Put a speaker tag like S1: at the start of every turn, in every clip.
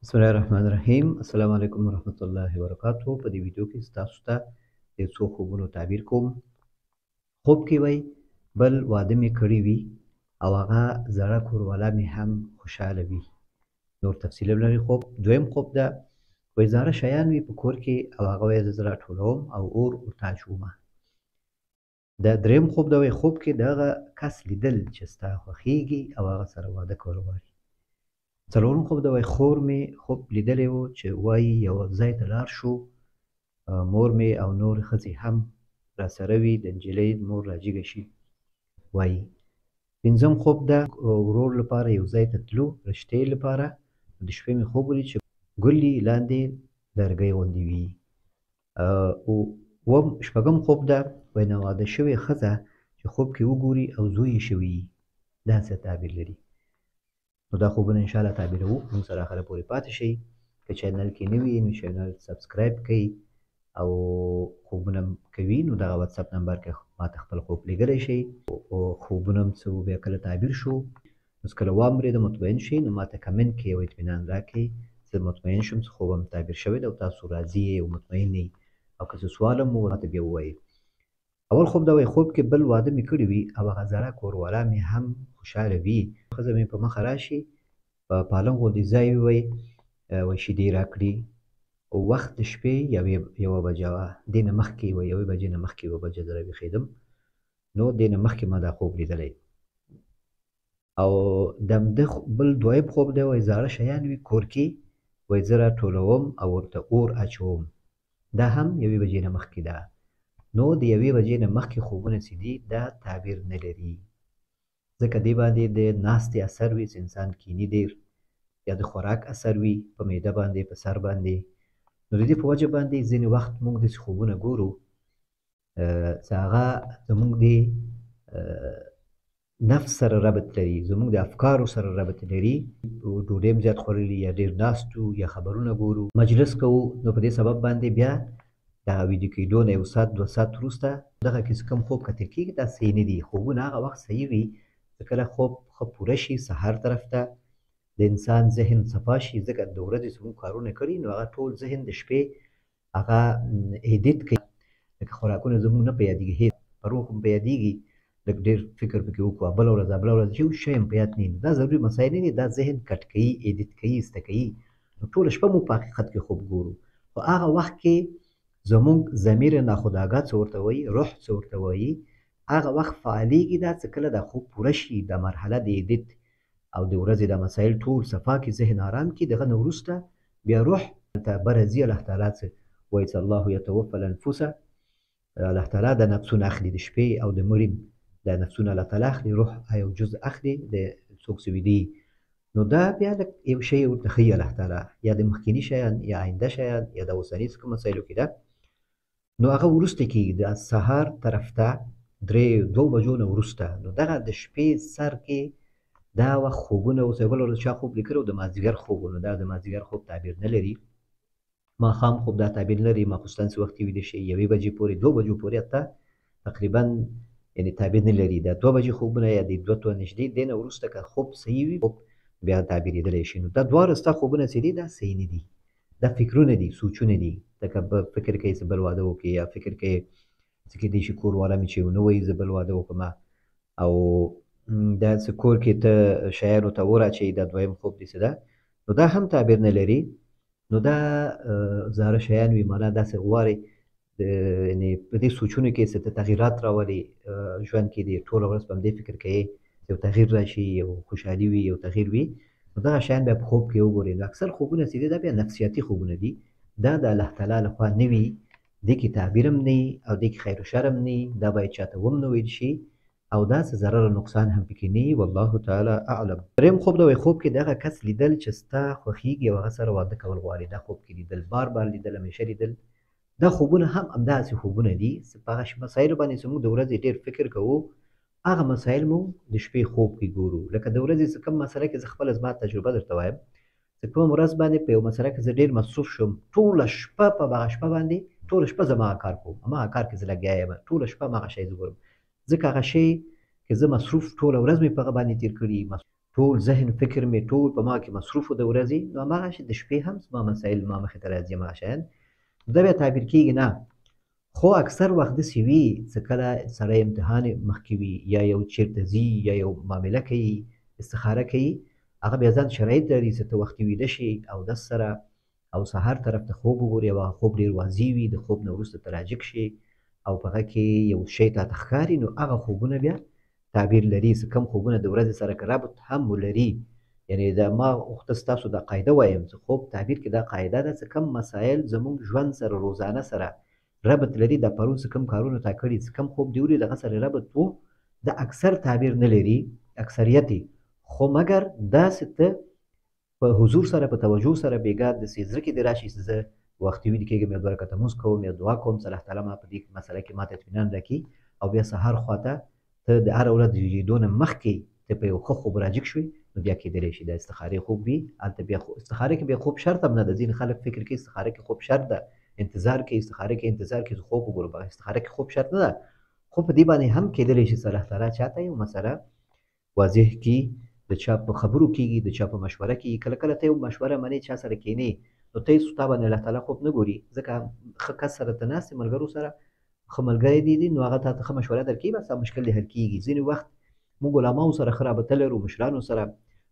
S1: بسم الله الرحمن الرحیم. السلام علیکم ورحمت الله وبرکاتو. په دې ویډیو کې تاسو ته د څو خوبونو تعبیر کوم. خوب کې وای بل واده مې کړی وي او هغه زړه کوروالا مې هم خوشحاله وي. نور تفصیل لري خوب. دویم خوب ده وای زاړه شیان وي په کور کې او هغه وای زه راټولوم او اور ورته اچومه. د دریم خوب ده وای خوب کې دغه کس لیدل چې ستا خوښیږي او هغه سره واده کول غواړي. څلورم خوب ده وای خور مې خوب لیدلی و چې وایي یو ځای ته لاړ شو، مور مې او نور ښځې هم راسره وي، د نجلۍ مور راجیګه شي وایي. پنځم خوب ده ورور لپاره یو ځای ته تلو رشتې لپاره. د شپې مې خوب ولید چې ګلې لاندې لرګی غوندې وي. شپږم خوب ده وای ناواده شوې ښځه چې خوب کې وګوري او زوی یې شوي وي. دا څه تعبیر لري؟ نو دا خوبونه انشاءالله تعبیروو. موږ سره آخره پورې پاتې شئ. که چینل کې نه وي نو چینل سبسکرایب کړئ او خوبونه کوي نو دغه واتساپ نمبر کې ماته خپل خوب لیږلی شئ. خوبونه هم څه بیا کله تعبیر شو نو کله واورېده مطمئن شئ نو ماته کمنټ کې یو اطمینان راکړئ زه مطمئن شم چې خوب هم تعبیر شوی دی او تاسو راضي یئ او مطمئن یئ او که څه سوال هم مو ماته بیا ووایئ. اول خوب دا وای خوب کې بل واده مې کړی وي او هغه زړه کوروالا مې هم خوشحاله وي. ښځه مې په مخه راشي په پالنګ غوندې ځای وي وای شیدې راکړي. وخت د شپې یوه بجه وه. دې نه مخکې یوې بجې نه مخکې یوه بجه زه راویښېدم نو دې نه مخکې ما دا خوب لیدلی. او د همده بل دویم خوب دی وای زاړه شیان وي کور کې وای زه راټولوم او ورته اور اچوم. دا هم یوې بجې نه مخکې ده. نو د یوې بجې نه مخکې خوبونه چې دي دا تعبیر نه لري ځکه دې باندې د ناستې اثر وي چې انسان کیني ډېر یا د خوراک اثر وي په معده باندې په سر باندې. نو د دې په وجه باندې ځینې وخت موږ داسې خوبونه ګورو چې هغه زموږ د نفس سره ربط لري، زموږ د افکارو سره ربط لري. ډوډۍ هم زیات خوړلي یا ډېر ناست یو یا خبرونه ګورو مجلس کوو نو په دې سبب باندې بیا دغه ویډیو کېدو نه یو ساعت دوه ساعت وروسته دغه کې چې کوم خوب کتل کېږي دا صحیح نه دي. خوبونه هغه وخت صحیح وي چې کله خوب ښه پوره شي سهار طرف ته د انسان ذهن صفا شي ځکه د ورځې چې موږ کارونه کړي نو هغه ټول ذهن د شپې هغه ایډیټ کوي. لکه خوراکونه زموږ نه په یادېږي هېڅ پرون خو په یادېږي لږ ډېر فکر پکې وکړو بله ورځ یو شی هم په یاد نه دا ضروري مسایل نه دي. دا ذهن کټ کوي ایډیټ کوي ایسته کوي نو ټوله شپه مو په حقیقت کې خوب ګورو. خو هغه وخت کې زموږ ضمیر ناخودآګاه څه ورته وایي روح څه ورته وایي هغه وخت فعالېږي دا څه کله دا خوب پوره شي دا مرحله د ایډیټ او د ورځې دا مسایل ټول صفا کړي ذهن آرام کړي دغه نه وروسته بیا روح ته برځي الله تعالی څه وایي چې الله یتوفى الانفس الله تعالی د نفسونه اخلي د شپې او د مړي د نفسونه الله تعالی اخلي روح یو جزء اخلي د څوک چې ویدي نو دا بیا یو شی ورته ښیي الله تعالی یا د مخکیني شیان یا آینده شیان یا د اوسني څه کوم مسایلو کې ده نو هغه وروسته کېږي د سهار طرف ته دوه بجو نه وروسته نو دغه د شپې سر کې دا وخت خوبونه اوس بله ورځ چا خوب لیکلی او د مازدیګر خوبونه دا د مازدیګر خوب تعبیر نه لري. ماښام خوب دا تعبیر نه لري. ماخوستن څه وخت ویده شي یوې بجې پورې دوه بجو پورې حتی تقریبا یعنې تعبیر نه لري. دا دوه بجې خوبونه یا د دوه ته نږدې دې نه وروسته که خوب صحیح وي خوب بیا تعبیرېدلی شي. نو دا دواړه ستا خوبونه چې دي دا صحیح نه دي دا فکرونه دي سوچونه دي. لکه فکر کوي چې بل واده وکړي یا فکر کوي چې کیدای شي کور والا مې چې ونه وایي زه بل واده وکړم او دا چې کور کې ته شیانو ته اور اچوي دا دویم خوب دې څه ده نو دا هم تعبیر نه لري. نو دا زاړه شیان وي معنا داسې غواړي یعنې په دې سوچونو کې څه تغییرات راولي ژوند کې دې ټوله ورځ په همدې فکر کوي یو تغییر راشي یو خوشحالي وي یو تغییر وي نو دغه شیان بیا په خوب کې وګورئ. نو اکثر خوبونه چې دي دا بیا نفسیاتي خوبونه دي دا د الله تعالی لخوا نه وي دې کې تعبیر هم نه او دې کې خیر و شر هم نه دا باید چاته هم نه ویل شي او داسې ضرر او نقصان هم پکې نه وي والله تعالی اعلم. دریم خوب دا وایي خوب کې دغه کس لیدل چې ستا خوښیږي او هغه سره واده کول غواړي. دا خوب کې لیدل بار بار لیدل همیشه لیدل دا خوبونه هم همداسې خوبونه دي چې په هغه مسایلو باندې چې موږ د ورځې ډېر فکر کوو هغه مسایل مو د شپې خوب کې ګورو. لکه د ورځې چې کوم مسله کې زه خپله زما تجربه درته وایم چې کومه ورځ باندې په یو مسله کې زه ډېر مصروف شوم ټوله شپه په هغه شپه باندې ټوله شپه زه هماغه کار کوم هماغه کار کې زه لګیا یم ټوله شپه هماغه شی زه ګورم ځکه هغه شی کې زه مصروف ټوله ورځ مې په هغه باندې تېر کړي ټول ذهن فکر مې ټول په ما کې مصروف و د ورځې، نو هماغسې د شپې هم زما مسایل ما مخې ته راځي هماغه شیان، دا بیا تعبیر کېږي نه. خو اکثر وخت داسې وي چې کله سړی امتحان مخکې وي یا یو چېرته ځي یا یو معامله کوي، استخاره کوي، هغه بیا ځان شرایط لري چې ته وختي ویده شي اودس سره او سهار طرف ته خوب وګورې او هغه خوب ډېر واضح وي، د خوب نه وروسته ته راجګ شي او په هغه کې یو شی تاته ښکاري، نو هغه خوبونه بیا تعبیر لري. چې کوم خوبونه د ورځې سره که ربط هم ولري، یعنې د ما غوښته ستاسو دا قاعده وایم چې خوب تعبیر کې دا قاعده ده چې کوم مسایل زموږ ژوند سره روزانه سره ربط لري، دا پرون چې کوم کارونه تا کړي چې کوم خوب دې ولید هغه سره ربط و، د اکثر تعبیر نه لري، اکثریت یې. خو مګر داسې ته په حضور سره په توجه سره بېګا داسې زړه کې دې راشي چې زه وختي ویده کېږم، یا دوه رکعته لمونځ کوم یا دعا کوم چې الله تعالی ما په دې مسله کې ماته اطمینان راکړي، او بیا سهار خواته ته د هره ورځ د ویدېدو نه مخکې ته په یو ښه خوب راجګ شوې، نو بیا کېدلی شي د استخارې خوب وي. هلته بیا استخاره کې بیا خوب شرط هم نه ده، ځینې خلک فکر کوي استخاره کې خوب شرط ده، انتظار کوي استخاره کې انتظار کوي چې خوب وګورم، استخاره کې خوب شرط نه ده. خو په دې باندې هم کېدلی شي چې الله تعالی چاته یو مسله واضح کړي، د چا په خبرو کېږي، د چا په مشوره کېږي. کله کله ته یو مشوره منې چا سره کښېنې، نو ته یې تا باندې الله تعالی خوب نه ګوري، ځکه ښه کس سره ته ناست یې، ملګرو سره ښه ملګری دي نو هغه تا ته ښه مشوره درکوي، بس هغه مشکل دې حل کېږي. ځینې وخت موږ علماو سره ښه رابطه لرو، مشرانو سره،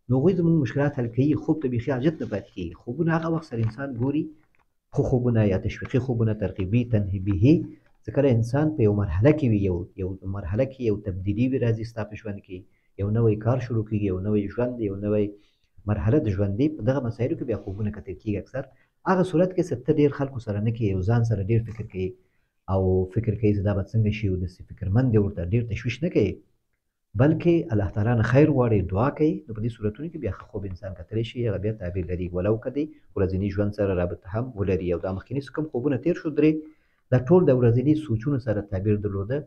S1: نو هغوی زموږ مشکلات حل کوي، خوب ته بیخي حاجت نه پاتې کېږي. خوبونه هغه وخت سره انسان ګوري، خو خوبونه یا تشویقي خوبونه، ترغیبي، تنبیهي، چې کله انسان په یو مرحله کې وي، یو مرحله کې یو تبدیلي وي راځي ستا په ژوند کې، یو نوی کار شروع کېږي، یو نوی ژوند، یو نوی مرحله د ژوند دی، په دغه مسایلو کې بیا خوبونه کتل کېږي. اکثر هغه صورت کې چې ته ډېر خلکو سره نه کوې، یو ځان سره ډېر فکر کوي او فکر کوي چې دا به څنګه شي، او داسې فکرمند دی، ورته ډېر تشویش نه کوي، بلکې الله تعالی نه خیر غواړي، دعا کوي، نو په دې صورتونو کې بیا ښه خوب انسان کتلی شي، هغه بیا تعبیر لري، ولو که د ورځني ژوند سره رابطه هم ولري. او دا مخکیني چې کوم خوبونه تېر شو درې، دا ټول د ورځني سوچونو سره تعبیر درلوده،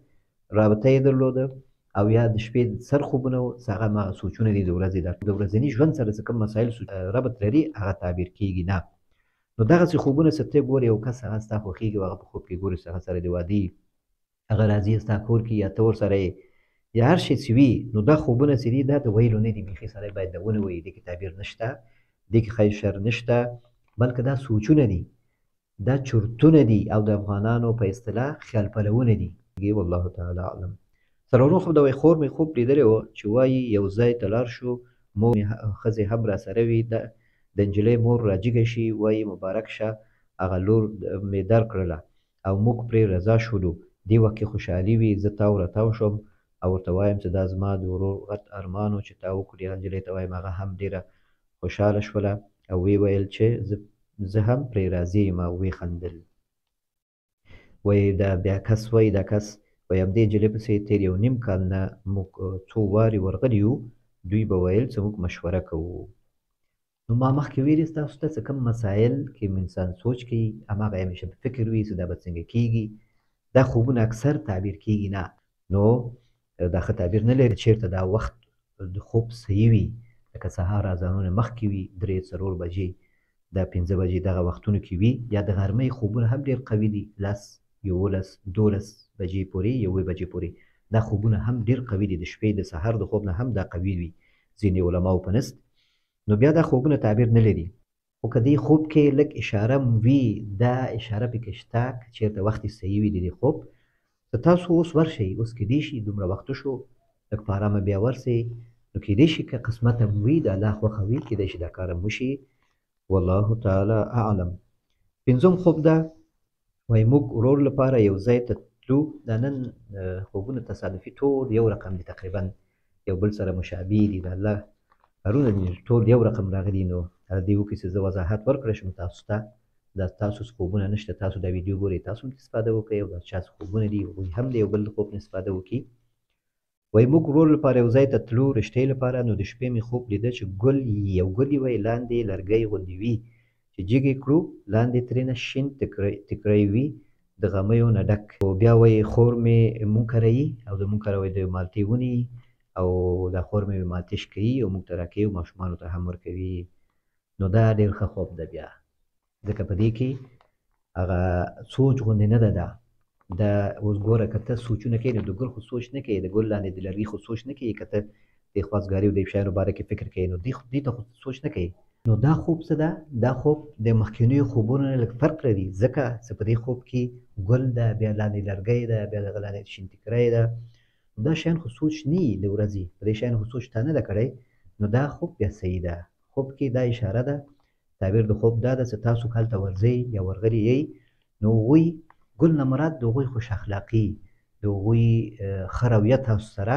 S1: رابطه یې درلوده، او یا د شپې سر خوبونه و چې هغه هماغه سوچونه دي د ورځې، د ورځني ژوند سره چې کوم مسایل ربط لري هغه تعبیر کېږي نه. نو دغسې خوبونه چې ته ګورې، یو کس هغه ستا خوښېږي او هغه په خوب کې ګورې چې هغه سره دې واده وي، هغه راځي ستا کور کې یا ته ورسره یې یا هر شی چې وي، نو دا خوبونه چې دي دا د ویلو نه دي، بیخي سړی باید دا ونه وایي، دې کې تعبیر نشته، دې کې خیر شر نشته، بلکې دا سوچونه دي، دا چرتونه دي، او د افغانانو په اصطلاح خیال پلوونه دي. والله تعالی اعلم. څلورم خوب دا وایي خور مې خوب لیدلی و چې وایي یو ځای ته لاړ شو، مور مې ښځې هم راسره وي، د نجلۍ مور راجګه شي، وایي مبارک شه، هغه لور مې درکړله او موږ پرې رضا شولو. دې وخت کې خوشحالي وي، زه تاو راتاو شوم او ورته وایم چې دا زما د ورور غټ ارمان و چې تا وکړي. هغه نجلۍ ته وایم، هغه هم ډېره خوشحاله شوله او ویې ویل چې زه هم پرې راضي یم، او ویې خندل. وایي دا بیا کس وایي دا کس وایي همدې نجلۍ پسې تېر یو نیم کال نه موږ څو وارې ورغلي یو، دوی به ویل چې موږ مشوره کوو. نو ما مخکې ویلي ستاسو ته چې کوم مسایل کې انسان سوچ کوي، هماغه همیشه په فکر وي چې دا به څنګه کېږي. دا خوبونه اکثر تعبیر کېږي نه، نو دا ښه تعبیر نه لري. چېرته دا وخت د خوب صحیح وي، لکه سهار اذانونه مخکې وي، 3-4 بجې، دا 5 بجې دغه وختونو کې وي، یا د غرمۍ خوبونه هم ډېر قوي دي، 10 11 12 بجې پورې، 1 بجې پورې، دا خوبونه هم ډېر قوي دي، د شپې د سهار د خوب نه هم دا قوي وي ځینې علماو په نسب. نو بیا دا خوبونه تعبیر نه لري. خو که دې خوب کې لږ اشاره وي، دا اشاره پکې شته، که چېرته وخت یې صحیح وي د دې خوب، که تاسو اوس ورشئ، اوس کیدای شي دومره وخته شو، لږ په ارامه بیا ورسئ، نو کیدای شي که قسمت هم وي، د الله خوښه وي، کیدای شي دا کار هم وشي. والله تعالی اعلم. پنځم خوب دا وایي موږ ورور لپاره یو ځای ته تلو. دا نن خوبونه تصادفي ټول یو رقم دي، تقریبا یو بل سره مشابه دي، د الله کارونه دي، ټول یو رقم راغلي. نو دې وکړي چې زه وضاحت ورکړی شم تاسو ته، دا تاسو خوبونه نشته، تاسو دا ویډیو ګورئ، تاسو هم استفاده وکړئ، او دا چا خوبونه دي هغوی هم د یو بل خوب نه استفاده وکړي. وایي موږ ورور لپاره یو ځای ته تلو، رشتې لپاره. نو د شپې مې خوب لیده چې یو ګل یې وایي لاندې لرګی غوندې وي، چې جګ یې کړو لاندې ترېنه شین تکری وي، د غمیو نه ډک. بیا وایي خور مې مونږ کره یي، او د مونږ کره وایي د مالټې ونې، او دا خور مې مالټې شکوي او موږ ته راکوي، او ماشومانو ته هم ورکوي. نو دا ډېر ښه خوب ده بیا، ځکه په دې کې هغه سوچ غوندې نه ده. دا اوس ګوره که ته سوچونه کوې، نو د ګل خو سوچ نه کوې، د ګل لاندې د لرګي خو سوچ نه کوې، که ته د خوازګاري او د شیانو باره کې فکر کوي نو دې ته خو سوچ نه کوي. نو دا خوب څه ده؟ دا خوب د مخکینیو خوبونو نه لږ فرق لري ځکه چې په دې خوب کې ګل ده، بیا لاندې لرګی ده، بیا دغه لاندې شین ټیکری ده. دا شیان خو سوچ نه وي د ورځې، په دې شیانو خو سوچ تا نه ده کړی. نو دا خوب بیا صحیح ده. خوب کې دا اشاره ده، تعبیر د خوب دا ده چې تاسو هلته ورځئ یا ورغلي یئ، نو هغوی ګل نه مراد د هغوی خوش اخلاقي، د هغوی ښه رویه تاسو سره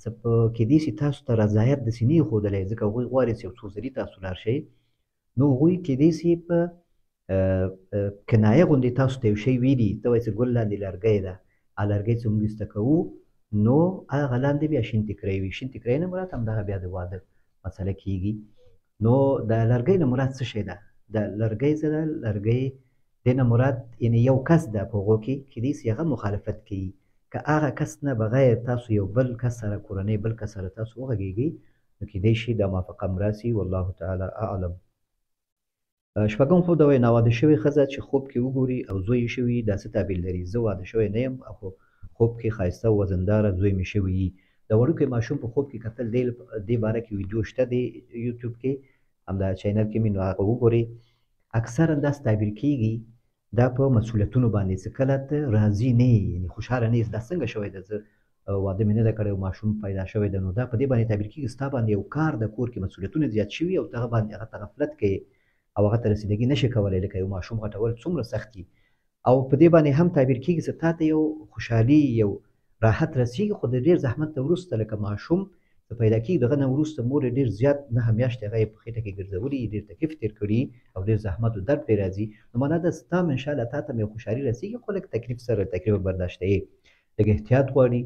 S1: څه په کیدای شي تاسو ته رضایت داسې نه وي ښودلی ځکه هغوی غواړي چې یو څو ځلي تاسو لاړ شئ. نو هغوی کیدای شي په کنایه غوندې تاسو ته یو شی ویلي، ته وایې چې ګل لاندې لرګی ده، هغه لرګی چې موږ ایسته کوو نو هغه لاندې بیا شین ټیکری وي. شین ټیکری نه مراد همدغه بیا د واده مسله کیږي. نو د لرګی نه مراد څه شی ده؟ د لرګی څه ده؟ لرګی دې نه مراد یعنې یو کس ده په هغو کې کیدای شي هغه مخالفت کوي. که هغه کس نه بغیر تاسو یو بل کس سره کورنۍ بل کس سره تاسو وغږیږئ نو کیدای شي دا موافقه هم راسي. والله تعالی اعلم. شپږم خوب د وایي ناواده شوې ښځه چې خوب کې وګوري او زوی یې شوي دا څه تعبیر لري؟ زه واده شوی نه یم خو خوب کې ښایسته وزنداره زوی مې شوي وي. د وړوکی ماشوم په خوب کې کتل دې باره کې ویډیو شته دی یوټیوب کې، همدا چینل کې مې نو هغه وګورئ. اکثرا داسې تعبیر کېږي دا په مسؤلیتونو باندې چې کله ته راضي نه یې یعنې خوشحاله نه یې دا څنګه شوی ده، زه واده مې نه ده کړی او ماشوم پیدا شوی ده، نو دا په دې باندې تعبیر کېږي ستا باندې یو کار د کور کې مسؤلیتونه زیات شوي او ته هغه ته غفلت کوې او هغه ته رسیدګي نشي کولی لکه یو ماشوم غټول څومره سخت دي. او په دې باندې هم تعبیر کېږي چې تا ته یو خوشحالي یو راحت رسیږي خو د ډېر زحمت نه وروسته لکه ماشوم چې پیدا کېږي دغه نه وروسته مور یې ډېر زیات 9 میاشتې هغه یې په خېټه کې ګرځولي ډېر تکلیف تېر کړي او ډېر زحمت او درد پرې راځي. نو معنا ده ستا هم انشاءالله تا ته هم یو خوشحالي رسیږي خو لږ تکلیف سره تکلیف برداشتوي، لږ احتیاط غواړي.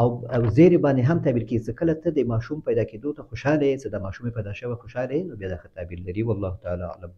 S1: او زیرې باندې هم تعبیر کېږي چې کله ته د ماشوم پیدا کېدو ته خوشحاله یې چې د ماشوم پیدا شوی خوشحاله یې نو بیا دا ښه تعبیر لري. والله تعالی اعلم.